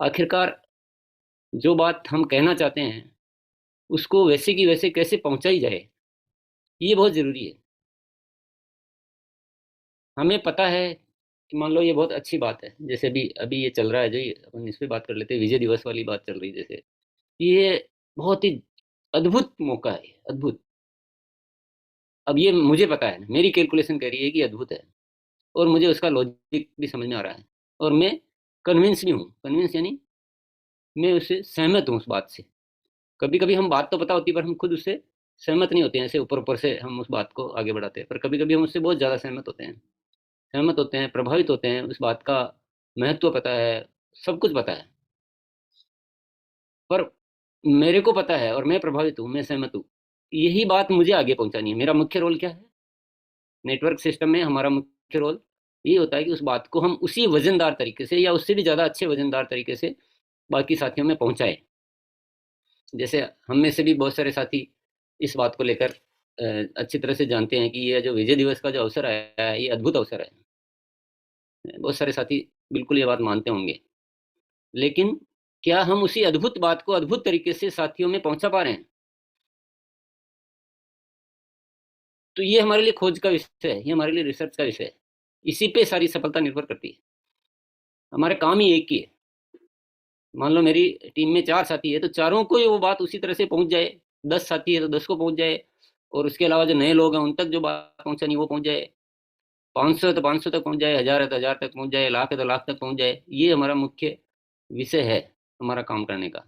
आखिरकार जो बात हम कहना चाहते हैं उसको वैसे की वैसे कैसे पहुंचाई जाए, ये बहुत जरूरी है। हमें पता है कि मान लो ये बहुत अच्छी बात है, जैसे भी अभी ये चल रहा है, जो ये अपन इस पे बात कर लेते हैं, विजय दिवस वाली बात चल रही है जैसे, ये बहुत ही अद्भुत मौका है, अद्भुत। अब ये मुझे पता है, मेरी कैलकुलेशन कह रही है कि अद्भुत है, और मुझे उसका लॉजिक भी समझ में आ रहा है, और मैं कन्विंस भी हूँ। कन्विंस यानी मैं उससे सहमत हूँ उस बात से। कभी कभी हम बात तो पता होती है पर हम खुद उससे सहमत नहीं होते हैं, ऐसे ऊपर ऊपर से हम उस बात को आगे बढ़ाते हैं, पर कभी कभी हम उससे बहुत ज़्यादा सहमत होते हैं, प्रभावित होते हैं, उस बात का महत्व पता है, सब कुछ पता है, पर मेरे को पता है और मैं प्रभावित हूँ, मैं सहमत हूँ। यही बात मुझे आगे पहुंचानी है। मेरा मुख्य रोल क्या है नेटवर्क सिस्टम में? हमारा मुख्य रोल ये होता है कि उस बात को हम उसी वजनदार तरीके से या उससे भी ज़्यादा अच्छे वजनदार तरीके से बाकी साथियों में पहुंचाएं। जैसे हम में से भी बहुत सारे साथी इस बात को लेकर अच्छी तरह से जानते हैं कि ये जो विजय दिवस का जो अवसर आया है, ये अद्भुत अवसर है। बहुत सारे साथी बिल्कुल ये बात मानते होंगे, लेकिन क्या हम उसी अद्भुत बात को अद्भुत तरीके से साथियों में पहुंचा पा रहे हैं? तो ये हमारे लिए खोज का विषय है, ये हमारे लिए रिसर्च का विषय है। इसी पे सारी सफलता निर्भर करती है। हमारे काम ही एक ही है। मान लो मेरी टीम में 4 साथी है, तो चारों को ही वो बात उसी तरह से पहुंच जाए। 10 साथी है तो 10 को पहुंच जाए, और उसके अलावा जो नए लोग हैं उन तक जो बात पहुंचानी वो पहुंच जाए। 500 है तो 500 तक पहुंच जाए, 1000 है तो 1000 तक पहुंच जाए, लाख है तो लाख तक पहुंच जाए। ये हमारा मुख्य विषय है हमारा काम करने का।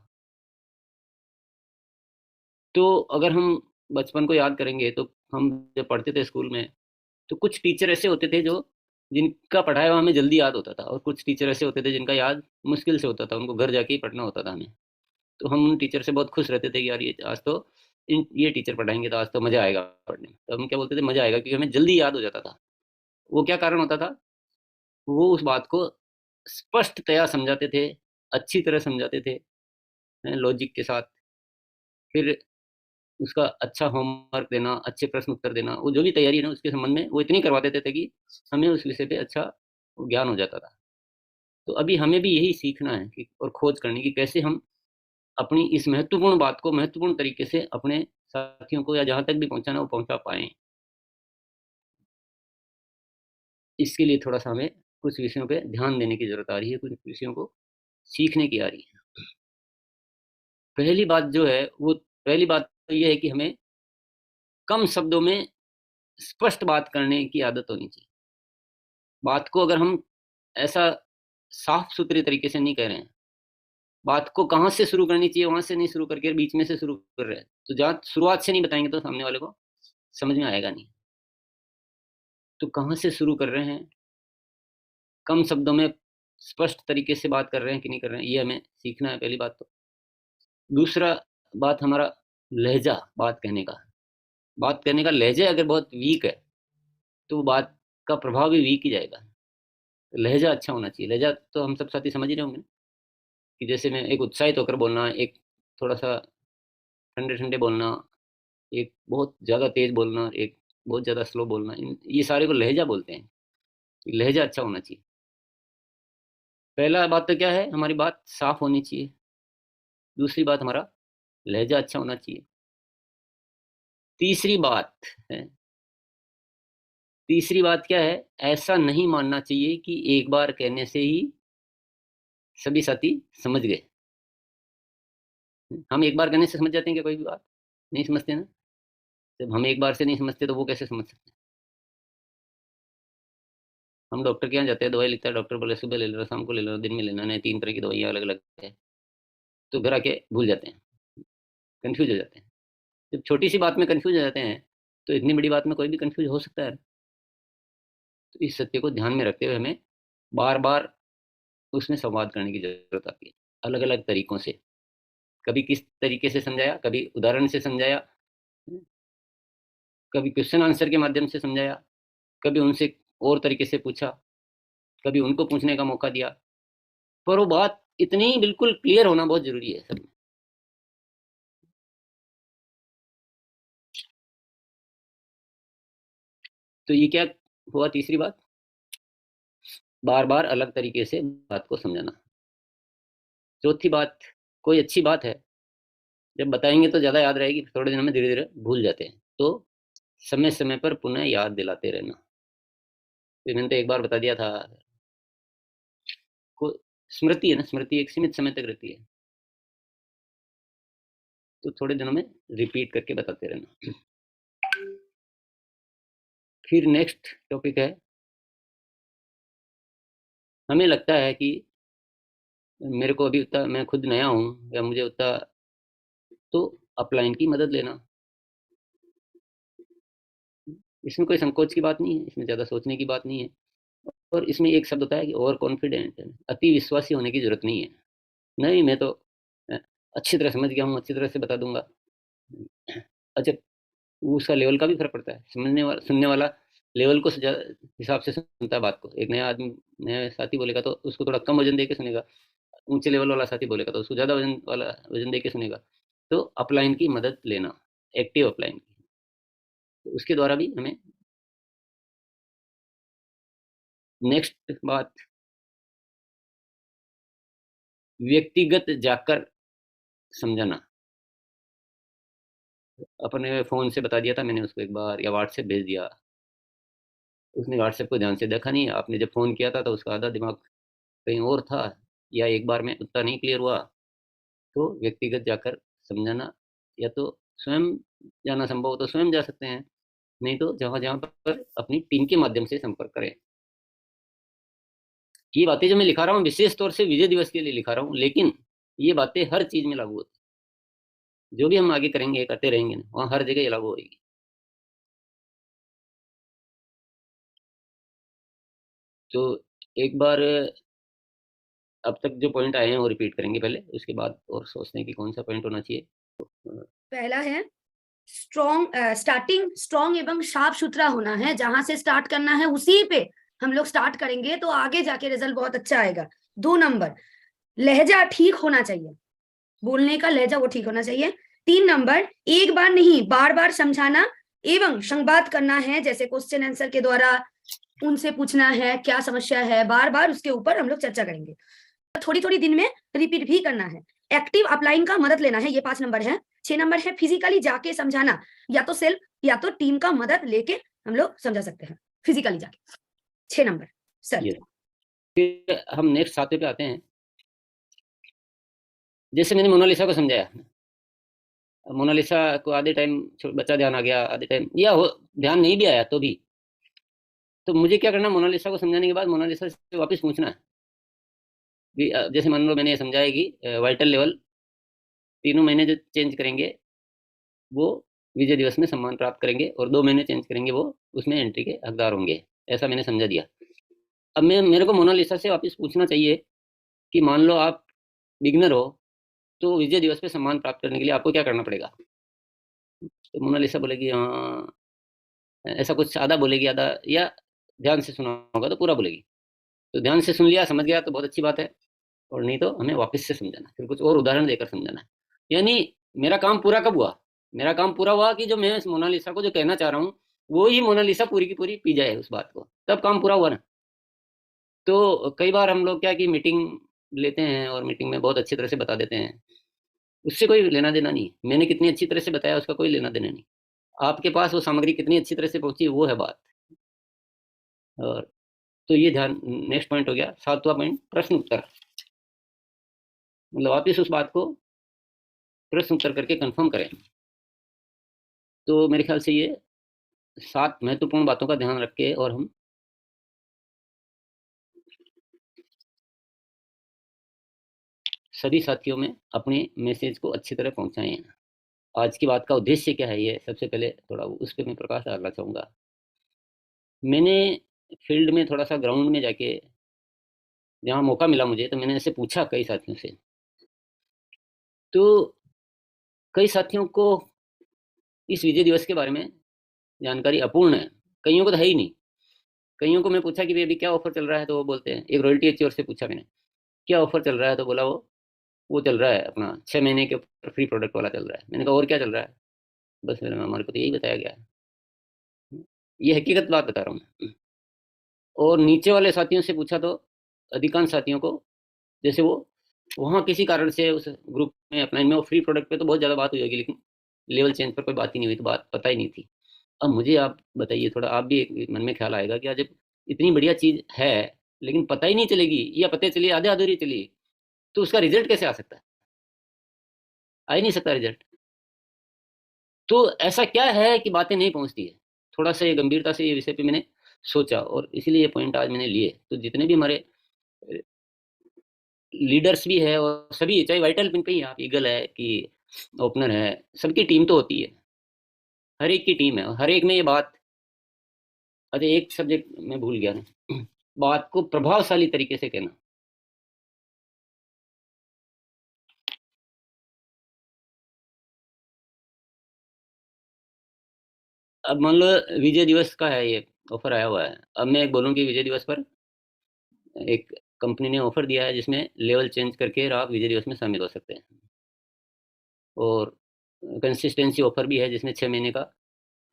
तो अगर हम बचपन को याद करेंगे तो हम जब पढ़ते थे स्कूल में, तो कुछ टीचर ऐसे होते थे जो जिनका पढ़ाया हुआ हमें जल्दी याद होता था, और कुछ टीचर ऐसे होते थे जिनका याद मुश्किल से होता था, उनको घर जाके ही पढ़ना होता था हमें। तो हम उन टीचर से बहुत खुश रहते थे कि यार ये आज तो ये टीचर पढ़ाएंगे तो आज तो मजा आएगा पढ़ने में। तो हम क्या बोलते थे, मजा आएगा, क्योंकि हमें जल्दी याद हो जाता था। वो क्या कारण होता था? वो उस बात को स्पष्टतया समझाते थे, अच्छी तरह समझाते थे, लॉजिक के साथ। फिर उसका अच्छा होमवर्क देना, अच्छे प्रश्न उत्तर देना, वो जो भी तैयारी है ना उसके संबंध में वो इतनी करवा देते थे कि हमें उस विषय पे अच्छा ज्ञान हो जाता था। तो अभी हमें भी यही सीखना है कि और खोज करनी कि कैसे हम अपनी इस महत्वपूर्ण बात को महत्वपूर्ण तरीके से अपने साथियों को या जहां तक भी पहुंचाना वो पहुंचा पाए। इसके लिए थोड़ा सा हमें कुछ विषयों पे ध्यान देने की जरूरत आ रही है, कुछ विषयों को सीखने की आ रही है। पहली बात जो है वो, पहली बात तो ये है कि हमें कम शब्दों में स्पष्ट बात करने की आदत होनी चाहिए। बात को अगर हम ऐसा साफ सुथरे तरीके से नहीं कह रहे हैं, बात को कहाँ से शुरू करनी चाहिए वहां से नहीं शुरू करके बीच में से शुरू कर रहे हैं, तो जहाँ शुरुआत से नहीं बताएंगे तो सामने वाले को समझ में आएगा नहीं। तो कहाँ से शुरू कर रहे हैं, कम शब्दों में स्पष्ट तरीके से बात कर रहे हैं कि नहीं कर रहे हैं, ये हमें सीखना है, पहली बात तो। दूसरा बात, हमारा लहजा, बात करने का लहजा अगर बहुत वीक है तो वो बात का प्रभाव भी वीक ही जाएगा। लहजा अच्छा होना चाहिए। लहजा तो हम सब साथी समझ ही रहे होंगे ना, कि जैसे मैं एक उत्साहित होकर बोलना, एक थोड़ा सा ठंडे ठंडे बोलना, एक बहुत ज़्यादा तेज बोलना, एक बहुत ज़्यादा स्लो बोलना, ये सारे को लहजा बोलते हैं। लहजा अच्छा होना चाहिए। पहला बात तो क्या है, हमारी बात साफ होनी चाहिए। दूसरी बात, हमारा लहजा अच्छा होना चाहिए। तीसरी बात है, तीसरी बात क्या है, ऐसा नहीं मानना चाहिए कि एक बार कहने से ही सभी साथी समझ गए। हम एक बार कहने से समझ जाते हैं क्या कोई भी बात? नहीं समझते ना। जब हम एक बार से नहीं समझते तो वो कैसे समझ सकते हैं? हम डॉक्टर के यहाँ जाते हैं, दवाई लिखता है, डॉक्टर बोले सुबह ले लेना, शाम को ले लेना, दिन में लेना है, 3 तरह की दवाइयाँ अलग अलग है। तो घर आके भूल जाते हैं, कंफ्यूज हो जाते हैं। जब छोटी सी बात में कंफ्यूज हो जाते हैं, तो इतनी बड़ी बात में कोई भी कंफ्यूज हो सकता है। तो इस सत्य को ध्यान में रखते हुए हमें बार बार उसमें संवाद करने की जरूरत आती है, अलग अलग तरीकों से। कभी किस तरीके से समझाया, कभी उदाहरण से समझाया, कभी क्वेश्चन आंसर के माध्यम से समझाया, कभी उनसे और तरीके से पूछा, कभी उनको पूछने का मौका दिया। पर वो बात इतनी बिल्कुल क्लियर होना बहुत जरूरी है सब में। तो ये क्या हुआ, तीसरी बात, बार बार अलग तरीके से बात को समझाना। चौथी बात, कोई अच्छी बात है जब बताएंगे तो ज़्यादा याद रहेगी, थोड़े दिनों में धीरे धीरे भूल जाते हैं, तो समय समय पर पुनः याद दिलाते रहना। तो मैंने तो एक बार बता दिया था। को स्मृति है ना, स्मृति एक सीमित समय तक रहती है, तो थोड़े दिनों में रिपीट करके बताते रहना। फिर नेक्स्ट टॉपिक है, हमें लगता है कि मेरे को अभी उतना, मैं खुद नया हूँ या मुझे उतना, तो अपलाइन की मदद लेना। इसमें कोई संकोच की बात नहीं है, इसमें ज़्यादा सोचने की बात नहीं है। और इसमें एक शब्द होता है कि ओवर कॉन्फिडेंट, अति विश्वासी होने की जरूरत नहीं है। नहीं, मैं तो अ, अच्छी तरह समझ गया हूँ, अच्छी तरह से बता दूंगा। अच्छा, वो उसका लेवल का भी फर्क पड़ता है, समझने वाला सुनने वाला लेवल को हिसाब से सुनता है बात को। एक नया आदमी, नया साथी बोलेगा तो उसको थोड़ा कम वजन दे के सुनेगा, ऊंचे लेवल वाला साथी बोलेगा तो उसको ज़्यादा वजन दे के सुनेगा। तो अपलाइन की मदद लेना, एक्टिव अपलाइन की, तो उसके द्वारा भी हमें। नेक्स्ट बात, व्यक्तिगत जाकर समझाना। अपने फ़ोन से बता दिया था मैंने उसको एक बार, या व्हाट्सएप भेज दिया, उसने व्हाट्सएप को ध्यान से देखा नहीं, आपने जब फ़ोन किया था तो उसका आधा दिमाग कहीं और था, या एक बार में उतना नहीं क्लियर हुआ। तो व्यक्तिगत जाकर समझाना, या तो स्वयं जाना संभव हो तो स्वयं जा सकते हैं, नहीं तो जहाँ जहाँ पर अपनी टीम के माध्यम से संपर्क करें। ये बातें जो मैं लिखा रहा हूँ विशेष तौर से विजय दिवस के लिए लिखा रहा हूँ, लेकिन ये बातें हर चीज में लागू होती है। जो भी हम आगे करेंगे, करते रहेंगे ना, वहाँ हर जगह ये लागू होगी। तो एक बार अब तक जो पॉइंट आए हैं वो रिपीट करेंगे पहले, उसके बाद और सोचते हैं कि कौन सा पॉइंट होना चाहिए। पहला है स्टार्टिंग स्ट्रॉन्ग एवं साफ सुथरा होना है, जहां से स्टार्ट करना है उसी पे हम लोग स्टार्ट करेंगे तो आगे जाके रिजल्ट बहुत अच्छा आएगा। 2 नंबर, लहजा ठीक होना चाहिए, बोलने का लहजा वो ठीक होना चाहिए। 3 नंबर, एक बार नहीं बार बार समझाना एवं संवाद करना है, जैसे क्वेश्चन आंसर के द्वारा उनसे पूछना है क्या समस्या है, बार बार उसके ऊपर हम लोग चर्चा करेंगे। थोड़ी थोड़ी दिन में रिपीट भी करना है। एक्टिव अपलाइन का मदद लेना है, ये 5 नंबर है। 6 नंबर है फिजिकली जाके समझाना, या तो सेल्फ या तो टीम का मदद लेके हम लोग समझा सकते हैं फिजिकली जाके। 6 नंबर सर। ये फिर हम नेक्स्ट सातवें पे आते हैं। जैसे मैंने मोनालिसा को समझाया, मोनालिसा को आधे टाइम बच्चा ध्यान आ गया, आधे टाइम या हो ध्यान नहीं भी आया तो भी, तो मुझे क्या करना, मोनालिसा को समझाने के बाद मोनालिसा से वापस पूछना है कि जैसे मान लो मैंने ये समझाया कि वाइटल लेवल 3 महीने जो चेंज करेंगे वो विजय दिवस में सम्मान प्राप्त करेंगे, और 2 महीने चेंज करेंगे वो उसमें एंट्री के हकदार होंगे। ऐसा मैंने समझा दिया। अब मैं, मेरे को मोनालिसा से वापस पूछना चाहिए कि मान लो आप बिगनर हो, तो विजय दिवस पे सम्मान प्राप्त करने के लिए आपको क्या करना पड़ेगा। तो मोनालिसा बोलेगी हाँ, ऐसा कुछ आधा बोलेगी, आधा या ध्यान से सुना होगा तो पूरा बोलेगी। तो ध्यान से सुन लिया, समझ गया तो बहुत अच्छी बात है, और नहीं तो हमें वापस से समझाना, फिर कुछ और उदाहरण देकर समझाना है। यानी मेरा काम पूरा कब हुआ, मेरा काम पूरा हुआ कि जो मैं इस मोनालिसा को जो कहना चाह रहा हूँ वो ही मोनालिसा पूरी की पूरी पी जाए उस बात को, तब काम पूरा हुआ ना। तो कई बार हम लोग क्या कि मीटिंग लेते हैं और मीटिंग में बहुत अच्छी तरह से बता देते हैं, उससे कोई लेना देना नहीं है। मैंने कितनी अच्छी तरह से बताया उसका कोई लेना देना नहीं, आपके पास वो सामग्री कितनी अच्छी तरह से पहुंची वो है बात। और तो ये ध्यान, नेक्स्ट पॉइंट हो गया, सातवां पॉइंट, प्रश्न उत्तर। मतलब वापिस उस बात को प्रश्न उत्तर करके कंफर्म करें। तो मेरे ख्याल से ये 7 महत्वपूर्ण बातों का ध्यान रख के और हम सभी साथियों में अपने मैसेज को अच्छी तरह पहुंचाएं। आज की बात का उद्देश्य क्या है, ये सबसे पहले थोड़ा उस पर मैं प्रकाश डालना चाहूँगा। मैंने फील्ड में थोड़ा सा ग्राउंड में जाके जहाँ मौका मिला मुझे, तो मैंने ऐसे पूछा कई साथियों से, तो कई साथियों को इस विजय दिवस के बारे में जानकारी अपूर्ण है, कईयों को तो है ही नहीं। कईयों को मैं पूछा कि भाई अभी क्या ऑफर चल रहा है, तो वो बोलते हैं, एक रॉयल्टी एच से पूछा मैंने क्या ऑफर चल रहा है, तो बोला वो चल रहा है अपना 6 महीने के ऊपर फ्री प्रोडक्ट वाला चल रहा है। मैंने कहा और क्या चल रहा है, बस मेरे हमारे को तो यही बताया गया है। ये हकीकत बात बता रहा हूँ मैं। और नीचे वाले साथियों से पूछा तो अधिकांश साथियों को, जैसे वो वहाँ किसी कारण से उस ग्रुप में अपना में, फ्री प्रोडक्ट पे तो बहुत ज़्यादा बात हुई होगी, लेकिन लेवल चेंज पर कोई बात ही नहीं हुई, तो बात पता ही नहीं थी। अब मुझे आप बताइए थोड़ा, आप भी एक मन में ख्याल आएगा कि आज जब इतनी बढ़िया चीज़ है लेकिन पता ही नहीं चलेगी, या पता चली आधे अधूरी चली, तो उसका रिजल्ट कैसे आ सकता है? आ ही नहीं सकता रिजल्ट। तो ऐसा क्या है कि बातें नहीं पहुंचती है? थोड़ा सा ये गंभीरता से ये विषय पे मैंने सोचा, और इसीलिए ये पॉइंट आज मैंने लिए। तो जितने भी हमारे लीडर्स भी है, और सभी, चाहे वाइटल पिन पे ही आप ईगल है कि ओपनर है, सबकी टीम तो होती है, हर एक की टीम है, और हर एक में ये बात। अच्छा, एक सब्जेक्ट मैं भूल गया ना, बात को प्रभावशाली तरीके से कहना। अब मान लो विजय दिवस का है, ये ऑफर आया हुआ है, अब मैं एक बोलूँ कि विजय दिवस पर एक कंपनी ने ऑफर दिया है जिसमें लेवल चेंज करके आप विजय दिवस में शामिल हो सकते हैं, और कंसिस्टेंसी ऑफर भी है जिसमें 6 महीने का,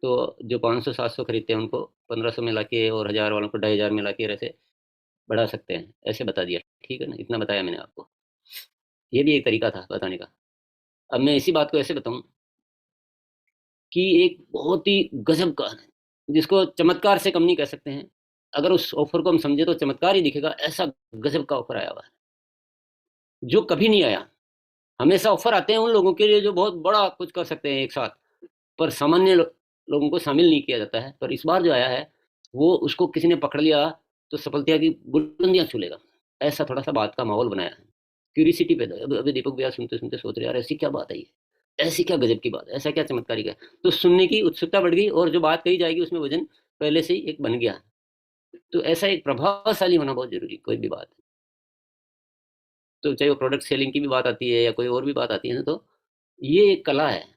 तो जो 500 700 खरीदते हैं उनको 1500 में लाके, और 1000 वालों को 2500 में लाके ऐसे बढ़ा सकते हैं, ऐसे बता दिया। ठीक है ना, इतना बताया मैंने आपको। ये भी एक तरीका था बताने का। अब मैं इसी बात को ऐसे बताऊं कि एक बहुत ही गजब का, जिसको चमत्कार से कम नहीं कह सकते हैं, अगर उस ऑफर को हम समझे तो चमत्कार ही दिखेगा, ऐसा गजब का ऑफर आया हुआ है जो कभी नहीं आया। हमेशा ऑफर आते हैं उन लोगों के लिए जो बहुत बड़ा कुछ कर सकते हैं एक साथ, पर सामान्य लोगों को शामिल नहीं किया जाता है। पर इस बार जो आया है, वो उसको किसी ने पकड़ लिया तो सफलता की बुलंदियां छू लेगा, ऐसा थोड़ा सा बात का माहौल बनाया है। क्यूरिसिटी पैदा है। अभी दीपक भैया सुनते सुनते सोच रहे यार ऐसी क्या बात है ये, ऐसी क्या गजब की बात है, ऐसा क्या चमत्कारी का है? तो सुनने की उत्सुकता बढ़ गई, और जो बात कही जाएगी उसमें वजन पहले से ही एक बन गया। तो ऐसा एक प्रभावशाली होना बहुत जरूरी, कोई भी बात। तो चाहे वो प्रोडक्ट सेलिंग की भी बात आती है या कोई और भी बात आती है ना, तो ये एक कला है,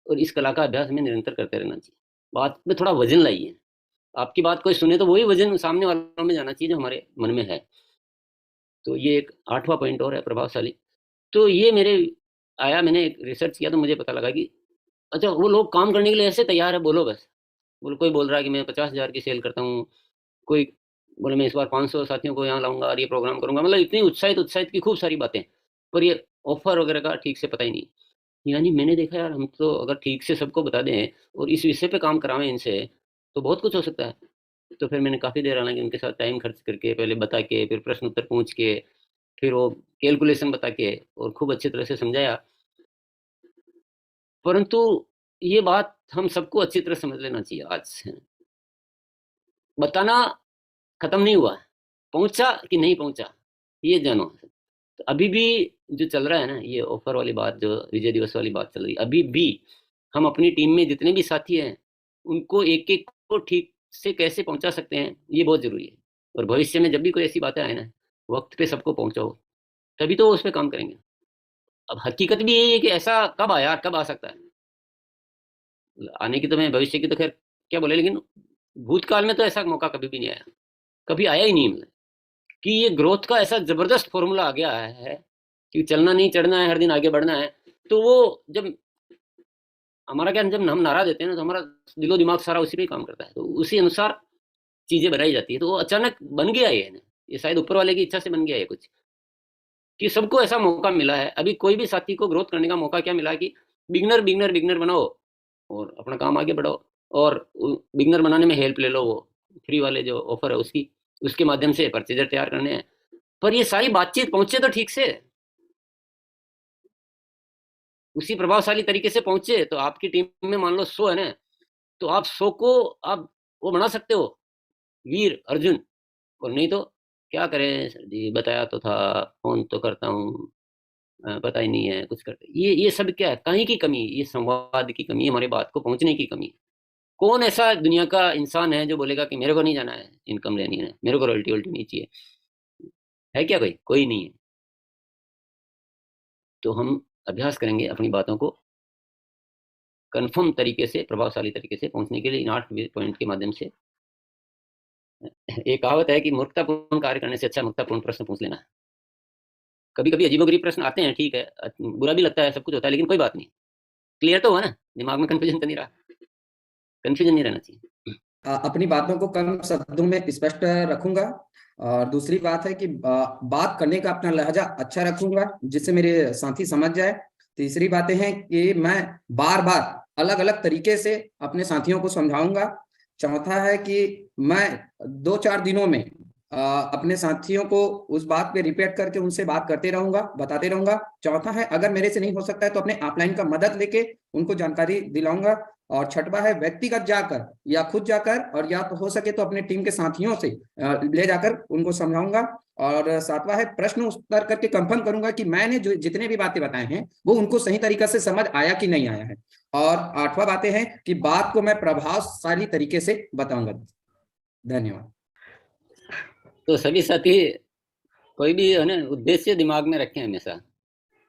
और इस कला का अभ्यास हमें निरंतर करते रहना चाहिए। बात में थोड़ा वजन लाइए। आपकी बात कोई सुने तो वही वजन सामने वालों में जाना चाहिए जो हमारे मन में है। तो ये एक 8वां पॉइंट और है, प्रभावशाली। तो ये मेरे आया, मैंने एक रिसर्च किया तो मुझे पता लगा कि अच्छा, वो लोग काम करने के लिए ऐसे तैयार है, बोलो बस। बोलो, कोई बोल रहा है कि मैं 50,000 की सेल करता हूँ, कोई बोले मैं इस बार 500 साथियों को यहाँ लाऊंगा और ये प्रोग्राम करूंगा, मतलब इतनी उत्साहित उत्साहित की खूब सारी बातें, पर ये ऑफर वगैरह का ठीक से पता ही नहीं। यानी मैंने देखा यार, हम तो अगर ठीक से सबको बता दें और इस विषय पे काम करावें इनसे, तो बहुत कुछ हो सकता है। तो फिर मैंने काफ़ी देर हालांकि उनके साथ टाइम खर्च करके, पहले बता के, फिर प्रश्न उत्तर पूछ के, फिर वो कैलकुलेशन बता के, और खूब अच्छी तरह से समझाया। परंतु ये बात हम सबको अच्छी तरह समझ लेना चाहिए आज से, बताना खत्म नहीं हुआ है, पहुंचा कि नहीं पहुंचा ये जानो। तो अभी भी जो चल रहा है ना, ये ऑफर वाली बात, जो विजय दिवस वाली बात चल रही है, अभी भी हम अपनी टीम में जितने भी साथी हैं उनको एक एक को ठीक से कैसे पहुंचा सकते हैं, ये बहुत जरूरी है। और भविष्य में जब भी कोई ऐसी बातें आए ना, वक्त पे सबको पहुंचाओ, तभी तो वो उस पर काम करेंगे। अब हकीकत भी यही है कि ऐसा कब आया, कब आ सकता है, आने की तो मैं भविष्य की तो खैर क्या बोले, लेकिन भूतकाल में तो ऐसा मौका कभी भी नहीं आया, कभी आया ही नहीं, मतलब कि ये ग्रोथ का ऐसा जबरदस्त फॉर्मूला आ गया है कि चलना नहीं चढ़ना है, हर दिन आगे बढ़ना है। तो वो जब हमारा क्या, जब हम नारा देते हैं ना, तो हमारा दिलो दिमाग सारा उसी पे ही काम करता है, तो उसी अनुसार चीजें बनाई जाती है। तो वो अचानक बन गया ये शायद ऊपर वाले की इच्छा से बन गया है कुछ, कि सबको ऐसा मौका मिला है। अभी कोई भी साथी को ग्रोथ करने का मौका क्या मिला कि बिगनर बिगनर बिगनर बनाओ और अपना काम आगे बढ़ाओ, और बिगनर बनाने में हेल्प ले लो, वो फ्री वाले जो ऑफर है उसकी, उसके माध्यम से परचेजर तैयार करने हैं। पर ये सारी बातचीत पहुंचे तो ठीक से, उसी प्रभावशाली तरीके से पहुंचे, तो आपकी टीम में मान लो 100 है ना, तो आप 100 को आप वो बना सकते हो वीर अर्जुन। और नहीं तो क्या करें सर जी, बताया तो था, फोन तो करता हूँ, पता ही नहीं है कुछ करते, ये सब क्या है, कहीं की कमी, ये संवाद की कमी, हमारी बात को पहुंचने की कमी। कौन ऐसा दुनिया का इंसान है जो बोलेगा कि मेरे को नहीं जाना है इनकम लेनी है, मेरे को रॉयल्टी वॉल्टी नहीं चाहिए? है क्या कोई नहीं है। तो हम अभ्यास करेंगे अपनी बातों को कन्फर्म तरीके से, प्रभावशाली तरीके से पहुंचने के लिए इन 8 पॉइंट के माध्यम से। एक कहावत है कि मूर्खतापूर्ण कार्य करने से अच्छा मूर्खतापूर्ण प्रश्न पूछ लेना है। कभी कभी अजीबोगरीब प्रश्न आते हैं, ठीक है, बुरा भी लगता है, सब कुछ होता है, लेकिन कोई बात नहीं, क्लियर तो हुआ ना, दिमाग में कंफ्यूजन तो नहीं रहा, कंफ्यूजन नहीं रहना चाहिए। अपनी बातों को कम शब्दों में स्पष्ट रखूंगा और दूसरी बात है कि बात करने का अपना लहजा अच्छा रखूंगा जिससे मेरे साथी समझ जाए। तीसरी बातें हैं कि मैं बार बार अलग अलग तरीके से अपने साथियों को समझाऊंगा। चौथा है कि मैं 2-4 दिनों में अपने साथियों को उस बात पे रिपीट करके उनसे बात करते रहूंगा, बताते रहूंगा। चौथा है अगर मेरे से नहीं हो सकता है तो अपने ऑफलाइन का मदद लेके उनको जानकारी दिलाऊंगा। और छठवा है व्यक्तिगत जाकर या खुद जाकर, और या तो हो सके तो अपने टीम के साथियों से ले जाकर उनको समझाऊंगा। और सातवां है प्रश्न उत्तर करके कंफर्म करूंगा कि मैंने जो जितने भी बातें बताए हैं वो उनको सही तरीके से समझ आया कि नहीं आया है। और आठवां बातें हैं कि बात को मैं प्रभावशाली तरीके से बताऊंगा। धन्यवाद। तो सभी साथी कोई भी है ना उद्देश्य दिमाग में रखें हमेशा,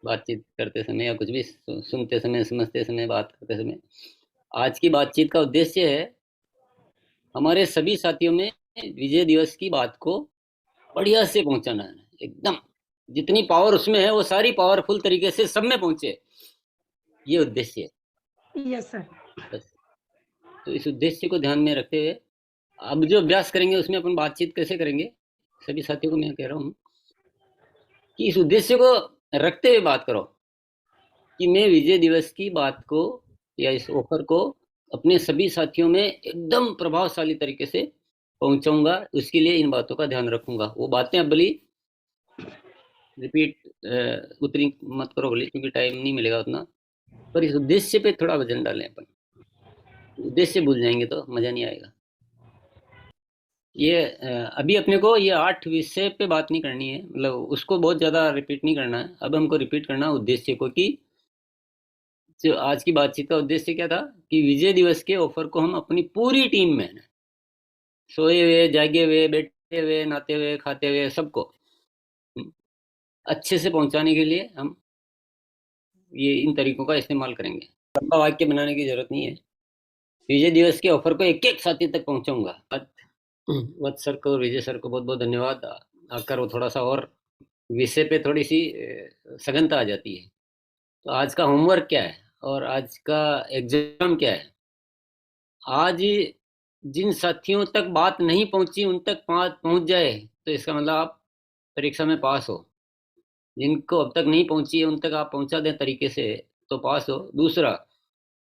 बातचीत करते समय या कुछ भी सुनते समय, समझते समय, बात करते समय। आज की बातचीत का उद्देश्य है हमारे सभी साथियों में विजय दिवस की बात को बढ़िया से पहुंचाना है, एकदम जितनी पावर उसमें है वो सारी पावरफुल तरीके से सब में पहुंचे, ये उद्देश्य है। Yes sir. बस, तो इस उद्देश्य को ध्यान में रखते हुए अब जो अभ्यास करेंगे उसमें अपन बातचीत कैसे करेंगे, सभी साथियों को मैं कह रहा हूँ कि इस उद्देश्य को रखते हुए बात करो कि मैं विजय दिवस की बात को या इस ऑफर को अपने सभी साथियों में एकदम प्रभावशाली तरीके से पहुंचाऊंगा, उसके लिए इन बातों का ध्यान रखूंगा। वो बातें अब भली रिपीट उतनी मत करो भली, क्योंकि टाइम नहीं मिलेगा उतना, पर इस उद्देश्य पे थोड़ा वजन डालें अपन। उद्देश्य भूल जाएंगे तो मजा नहीं आएगा। ये अभी अपने को ये 8 विषय पे बात नहीं करनी है, मतलब उसको बहुत ज़्यादा रिपीट नहीं करना है। अब हमको रिपीट करना है उद्देश्य को, कि जो आज की बातचीत का उद्देश्य क्या था कि विजय दिवस के ऑफर को हम अपनी पूरी टीम में, सोए हुए, जागे हुए, बैठे हुए, नहाते हुए, खाते हुए, सबको अच्छे से पहुंचाने के लिए हम ये इन तरीकों का इस्तेमाल करेंगे। लंबा वाक्य बनाने की जरूरत नहीं है। विजय दिवस के ऑफर को एक एक साथी तक पहुंचाऊंगा। वत्स सर को और विजय सर को बहुत बहुत धन्यवाद। आकर वो थोड़ा सा और विषय पे थोड़ी सी सघनता आ जाती है। तो आज का होमवर्क क्या है और आज का एग्जाम क्या है? आज जिन साथियों तक बात नहीं पहुंची उन तक पहुंच जाए तो इसका मतलब आप परीक्षा में पास हो। जिनको अब तक नहीं पहुंची है उन तक आप पहुंचा दें तरीके से तो पास हो। दूसरा,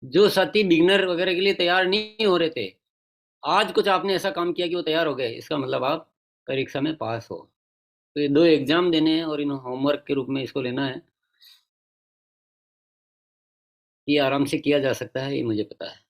जो साथी बिगनर वगैरह के लिए तैयार नहीं हो रहे थे, आज कुछ आपने ऐसा काम किया कि वो तैयार हो गए, इसका मतलब आप परीक्षा में पास हो। तो ये 2 एग्जाम देने हैं और इन होमवर्क के रूप में इसको लेना है। ये आराम से किया जा सकता है, ये मुझे पता है।